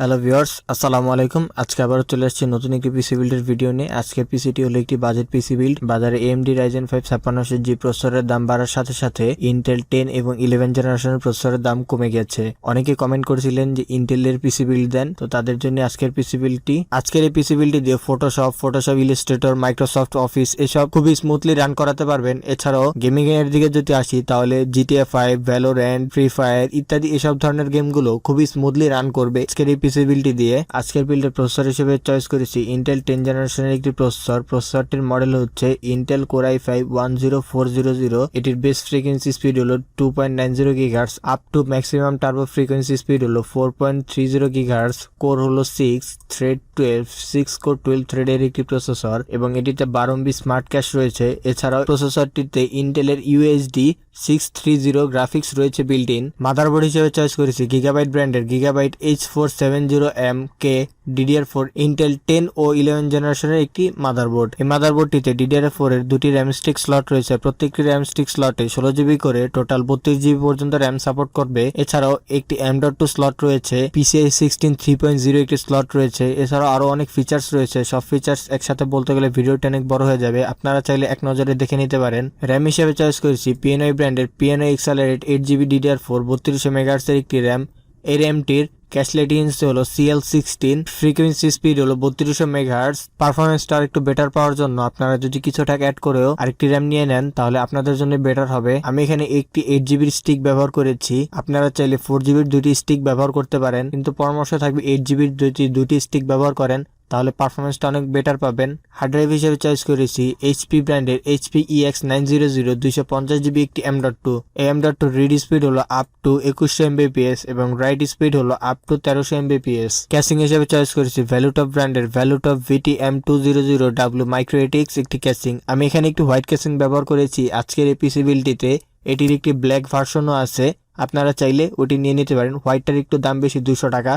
Hello viewers, আসসালামু আলাইকুম। আজকে আবার চলে আসছে নতুন একটি পিসি বিল্ডের ভিডিও নিয়ে। আজকের পিসিটি হলো একটি বাজেট পিসি বিল্ড। বাজারে AMD Ryzen 5 5600G প্রসেসরের দাম বাড়ার সাথে সাথে ইন্টেল 10 এবং 11 জেনারেশনের প্রসেসরের দাম কমে গেছে। অনেকে কমেন্ট করেছিলেন যে ইন্টেলের পিসি বিল্ড দেন, তো তাদের জন্য আজকের পিসি বিল্ডটি। আজকের এই পিসি বিল্ডটি দিয়ে ফটোশপ ইলাস্ট্রেটর, মাইক্রোসফট অফিস এসব খুবই স্মুথলি রান করাতে পারবেন। এছাড়াও গেমিং এর দিকে যদি আসি তাহলে GTA 5, ভ্যালোরেন্ট, ফ্রি ফায়ার ইত্যাদি এসব ধরনের গেমগুলো খুবই স্মুথলি রান করবে আজকের এই পিসি বিল্ডটি দিয়ে। আজকের বিল্ডের প্রসেসর হিসেবে চয়েস করেছি ইন্টেল 10 জেনারেশনের একটি প্রসেসর। প্রসেসরটির মডেল হচ্ছে ইন্টেল কোর i5 10400। এটির বেস ফ্রিকোয়েন্সি স্পিড হলো 2.90 GHz, up to maximum turbo frequency speed হলো 4.30 GHz। কোর হলো 6, থ্রেড 12, 6 কোর 12 থ্রেডের একটি প্রসেসর এবং এটিতে 12 MB স্মার্ট ক্যাশ রয়েছে। এছাড়াও প্রসেসরটিতে ইন্টেলের UHD 630 গ্রাফিক্স রয়েছে বিল্ট ইন। মাদারবোর্ড হিসেবে চয়েস করেছি গিগাবাইট ব্র্যান্ডের গিগাবাইট H470M-K DDR4 ইন্টেল 10 ও 11 জেনারেশনের একটি মাদারবোর্ড। এই মাদারবোর্ডটিতে DDR4 এর দুটি র্যাম স্টিক স্লট রয়েছে। প্রত্যেকটি র্যাম স্টিক স্লটে 16GB করে টোটাল 32GB পর্যন্ত র্যাম সাপোর্ট করবে। এছাড়াও একটি M.2 স্লট রয়েছে, PCIe 16 3.0 একটি স্লট রয়েছে। এছাড়াও আরো অনেক ফিচার্স রয়েছে। সব ফিচার্স একসাথে বলতে গেলে ভিডিওটি অনেক বড় হয়ে যাবে, আপনারা চাইলে এক নজরে দেখে নিতে পারেন। র্যাম হিসেবে চয়েস করেছি PNI ব্র্যান্ডের PNI Accelerate 8GB DDR4 3200 MHz এর একটি র্যাম। এই র্যামটির ক্যাশ লেটেন্সি হলো CL16, ফ্রিকোয়েন্সি স্পিড হলো 3200 MHz। পারফরমেন্সটা একটু বেটার পাওয়ার জন্য আপনারা যদি কিছু টাকা অ্যাড করেও আরেকটি র্যাম নিয়ে নেন তাহলে আপনাদের জন্য বেটার হবে। আমি এখানে একটি 8GB স্টিক ব্যবহার করেছি, আপনারা চাইলে 4GB দুটি স্টিক ব্যবহর করতে পারেন, কিন্তু পরামর্শ থাকবে 8GB দুটি স্টিক ব্যবহার করেন, তাহলে পারফরমেন্সটা অনেক বেটার পাবেন। হার্ড ড্রাইভ হিসেবে চয়েস করেছি HP ব্র্যান্ডের HP EX900 250GB একটি M.2। এই M.2 রিড স্পিড হলো আপ টু 2100 Mbps এবং রাইট স্পিড হলো আপ টু 1300 Mbps। ক্যাসিং হিসেবে চয়েস করেছি ভ্যালুটপ ব্র্যান্ডের ভ্যালুটপ VTM200W মাইক্রো ATX একটি ক্যাসিং। আমি এখানে একটি হোয়াইট ক্যাসিং ব্যবহার করেছি আজকের এই পিসি বিল্ডটিতে। এটির একটি ব্ল্যাক ভার্সনও আছে, আপনারা চাইলে ওটি নিয়ে নিতে পারেন। হোয়াইটটার একটু দাম বেশি, 200 টাকা।